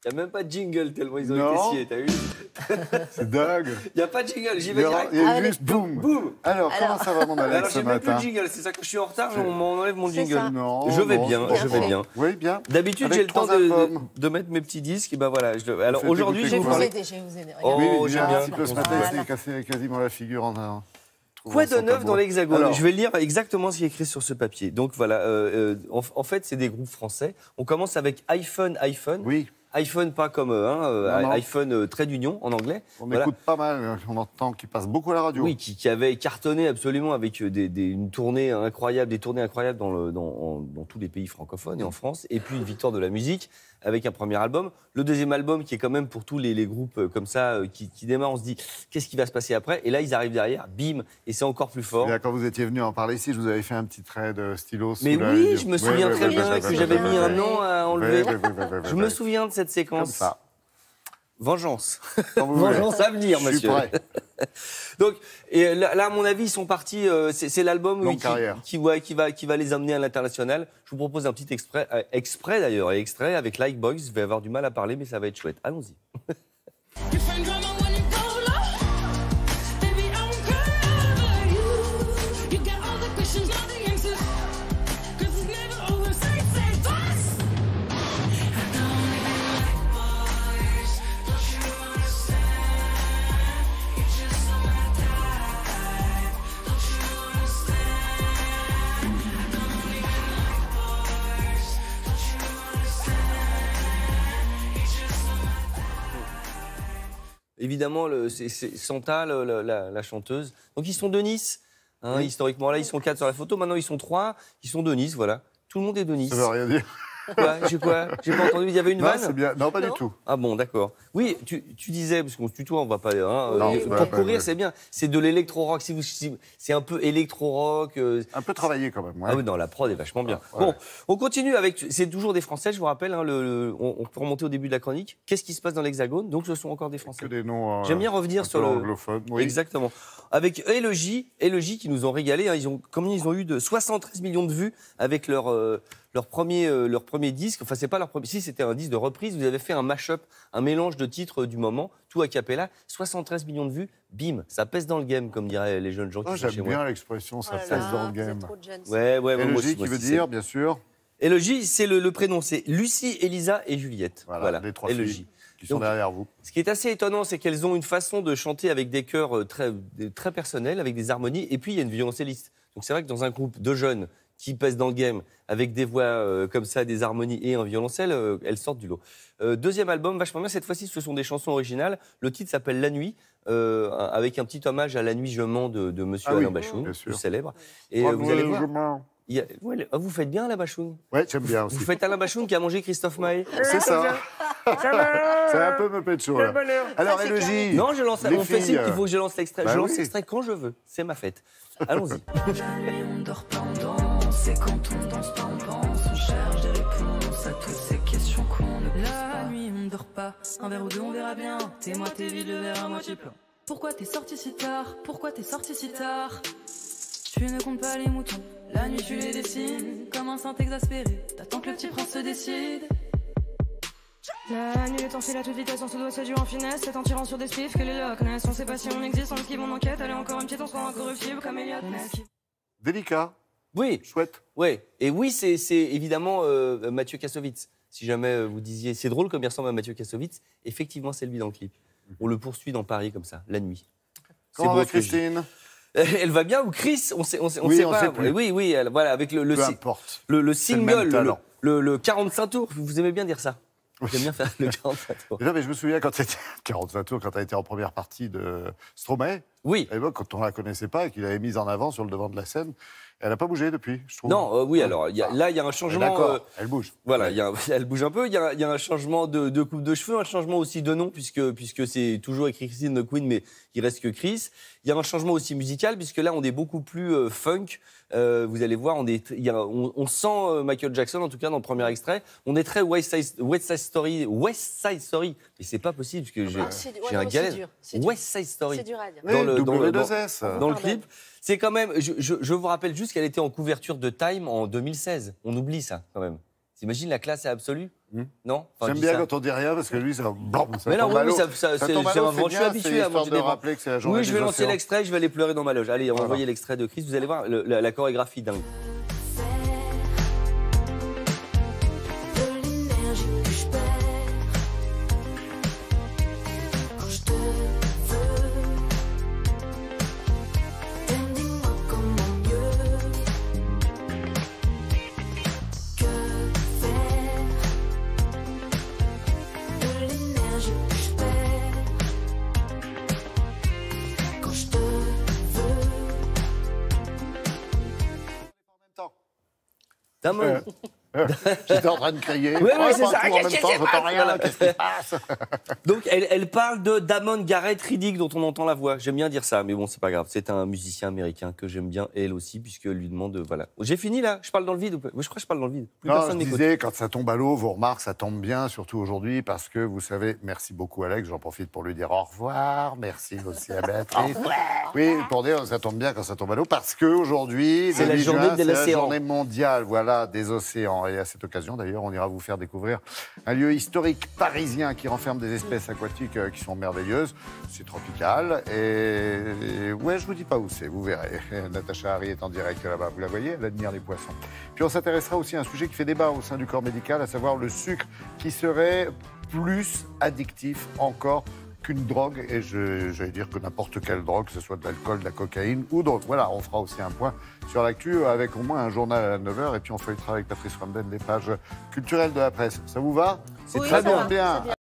Il n'y a même pas de jingle tellement ils ont Non. été sciés, t'as vu? C'est dingue. Il n'y a pas de jingle, j'y vais direct. Il y a Allez. juste boum. Boum. Alors, comment ça va, mon Alex, Alors ce j'ai même plus matin? de jingle, c'est ça que je suis en retard, on m'enlève mon C'est jingle. ça. Non, Je vais non, bien, c'est je bon. vais bien. Oui, bien. D'habitude, Avec j'ai le temps 3 albums. de mettre mes petits disques, et ben voilà. Alors faites aujourd'hui, écouter j'ai Je vais quoi vous parlé. aider, je vais vous aider. Oh, Regardez. Oui, j'aime un bien. petit peu ce matin, Voilà. il s'est cassé quasiment la figure en un. Quoi de neuf dans l'Hexagone? Alors. Je vais lire exactement ce qui est écrit sur ce papier. Donc voilà, en fait, c'est des groupes français. On commence avec iPhone. Oui, iPhone, pas comme non. iPhone trait d'union en anglais. on Voilà. écoute pas mal, on entend qu'il passe beaucoup à la radio. Oui, qui avait cartonné absolument avec une tournée incroyable, des tournées incroyables dans tous les pays francophones et en France. Et puis une victoire de la musique avec un premier album. Le deuxième album qui est quand même pour tous les groupes comme ça qui démarrent, on se dit qu'est-ce qui va se passer après? Et là, ils arrivent derrière, bim, et c'est encore plus fort. Et là, quand vous étiez venu en parler ici, je vous avais fait un petit trait de stylo. Mais sous la oui, vidéo. je me souviens très bien que j'avais mis un an à enlever. Je me souviens de cette séquence. Comme ça. Vengeance. Quand vous voulez. Vengeance à venir, Je suis monsieur. prêt. Donc, et là, à mon avis, ils sont partis. C'est l'album Longue carrière. qui va les amener à l'international. Je vous propose un petit exprès d'ailleurs, et extrait avec Like Boys. Je vais avoir du mal à parler, mais ça va être chouette. Allons-y. Your friend drama when it go low. Baby, I won't cover you. You got all the questions, not the answers. 'Cause it's never over. Say twice. I don't even like boys. Don't you understand? You're just not my type. Don't you understand? I don't even like boys. Don't you understand? You're just not my Évidemment, c'est Santa, la chanteuse. Donc, ils sont de Nice. Hein, historiquement, là, ils sont 4 sur la photo. Maintenant, ils sont 3. Ils sont de Nice, voilà. Tout le monde est de Nice. Ça veut rien dire. Quoi? J'ai pas entendu. Il y avait une Non, vanne? c'est bien. Non, pas du tout. Ah bon, d'accord. Oui, tu disais, parce qu'on se tutoie, on va pas... Hein, Non, pour voilà, courir, ouais. c'est bien. C'est de l'électro-rock. C'est un peu électro-rock. Un peu travaillé quand même. Ouais. Ah oui, non, la prod est vachement bien. Ouais. Bon, on continue avec... C'est toujours des Français, je vous rappelle. Hein, on peut remonter au début de la chronique. Qu'est-ce qui se passe dans l'Hexagone? Donc, ce sont encore des Que Français. des noms. J'aime bien revenir un sur peu le... anglophone. Oui. Exactement. Avec Élogie qui nous ont régalé. Hein. Ils ont eu de 73 millions de vues avec leur premier disque. Enfin, c'est pas leur premier. Si, c'était un disque de reprise. Vous avez fait un mash-up, un mélange de titres du moment, tout a cappella. 73 millions de vues. Bim, ça pèse dans le game, comme diraient les jeunes gens qui Ah, sont chez j'aime moi. bien l'expression, ça Oh là passe là, dans le vous êtes game. trop jeune. Ouais, moi Élogie aussi, qui moi veut aussi, dire, bien sûr, Élogie, c'est le prénom. C'est Lucie, Elisa et Juliette. voilà, les 3 Élogie. filles qui sont Donc, derrière vous. Ce qui est assez étonnant, c'est qu'elles ont une façon de chanter avec des chœurs très personnels, avec des harmonies, et puis il y a une violoncelliste. Donc c'est vrai que dans un groupe de jeunes qui pèsent dans le game, avec des voix comme ça, des harmonies et un violoncelle, elles sortent du lot. Deuxième album, vachement bien. Cette fois-ci, ce sont des chansons originales. Le titre s'appelle La Nuit, avec un petit hommage à La Nuit je mens de Monsieur Ah oui, Alain Bachoun, bien sûr. le célèbre. Et vous allez voir, vous faites bien Alain Bachoun. Ouais, j'aime bien aussi. Vous faites Alain Bachoun qui a mangé Christophe Maé. C'est ça. C'est un peu me pécho, là. Alors, Ça, c'est Élogie. Non, je lance. Les On fait signe filles, qu'il faut que je lance l'extrait. bah je lance oui. l'extrait quand je veux. C'est ma fête. Allons-y. La nuit on dort pas, on danse. Et quand on danse pas, on pense. On cherche des réponses à toutes ces questions qu'on ne pose pas. La nuit on dort pas, un verre ou deux on verra bien. T'es moi, t'es vide, le verre à moitié plein. Pourquoi t'es sorti si tard? Pourquoi t'es sorti si tard? Tu ne comptes pas les moutons, la nuit tu les dessines. Comme un saint exaspéré, t'attends que le petit prince se décide. La nuit t'enfile à toute vitesse, on se doit séduire en finesse. C'est en tirant sur des spiffs que les locs naissent. On sait pas si on existe, on esquive, on enquête. Allez, encore une petite, on se rend incorruptible comme Elliot Ness. Délicat, Oui, chouette. oui. Et oui, c'est évidemment Mathieu Kassovitz. Si jamais vous disiez, c'est drôle comme il ressemble à Mathieu Kassovitz, effectivement, c'est lui dans le clip. On le poursuit dans Paris comme ça, la nuit. Comment beau va ce que je dis. Christine? Elle va bien ou Chris? On sait Oui, pas. on sait plus. Oui, voilà, avec le Peu importe. le le single, même talent. le 45 tours. Vous aimez bien dire ça? J'aime bien faire le 45 tours. Non, mais je me souviens quand tu étais 45 tours, quand tu as été en première partie de Stromae, Oui. à l'époque, quand on ne la connaissait pas et qu'il avait mise en avant sur le devant de la scène, elle n'a pas bougé depuis, je trouve. Non, oui, alors, là, il y a un changement. D'accord, elle bouge. Voilà, elle bouge un peu. Il y a un changement de coupe de cheveux, un changement aussi de nom, puisque c'est toujours écrit Christine McQueen, mais il reste que Chris. Il y a un changement aussi musical, puisque là, on est beaucoup plus funk. Vous allez voir, on sent Michael Jackson, en tout cas, dans le premier extrait. On est très West Side Story. Mais c'est pas possible, parce que j'ai un c'est galère. dur, c'est dur. West Side Story. C'est dur à dire. Oui, dans le- W2S. Dans le Pardon. clip, c'est quand même. Je vous rappelle juste qu'elle était en couverture de Time en 2016. On oublie ça, quand même. T'imagines la classe absolue Non Enfin, J'aime je dis bien ça. quand on dit rien parce que lui, ça Mais non, tombe à oui, l'eau. c'est tombe à un l'eau, vent, je suis bien, habitué c'est à manger histoire des de vents. rappeler que c'est la journée Oui, je des vais lancer océans. l'extrait, je vais aller pleurer dans ma loge. Allez, on va Voilà. envoyer l'extrait de Chris, vous allez voir la chorégraphie dingue. De l'énergie que je perds quand je te veux. Dis-moi comment mieux. Que faire de l'énergie que je perds quand je te veux. Damon. J'étais en train de crier. Oui, Oh, c'est pas ça. tout en même temps, j'entends rien. Voilà. Qu'est-ce qui se passe? Donc, elle parle de Damon Garrett Riddick, dont on entend la voix. J'aime bien dire ça, mais bon, c'est pas grave. C'est un musicien américain que j'aime bien, elle aussi, puisqu'elle lui demande. Voilà. J'ai fini là. Je parle dans le vide ou pas? Oui, je crois que je parle dans le vide. Plus Non, personne je m'écoute. disais, quand ça tombe à l'eau, vos remarques, ça tombe bien, surtout aujourd'hui, parce que vous savez, merci beaucoup Alex, j'en profite pour lui dire au revoir, merci aussi à Béatrice. Oui, pour dire, ça tombe bien quand ça tombe à l'eau, parce qu'aujourd'hui, C'est le la 8 journée juin, de c'est la l'océan. journée mondiale, voilà, des océans. Et à cette occasion, d'ailleurs, on ira vous faire découvrir un lieu historique parisien qui renferme des espèces aquatiques qui sont merveilleuses. C'est tropical, et ouais, je vous dis pas où c'est, vous verrez. Natacha Harry est en direct là-bas, vous la voyez, elle admire les poissons. Puis on s'intéressera aussi à un sujet qui fait débat au sein du corps médical, à savoir le sucre qui serait plus addictif encore qu'une drogue, et j'allais dire que n'importe quelle drogue, que ce soit de l'alcool, de la cocaïne ou d'autres. Voilà, on fera aussi un point sur l'actu avec au moins un journal à 9h, et puis on feuilletera avec Patrice Ramden les pages culturelles de la presse. Ça vous va? C'est Oui, très ça bien. va. Bien. C'est bien.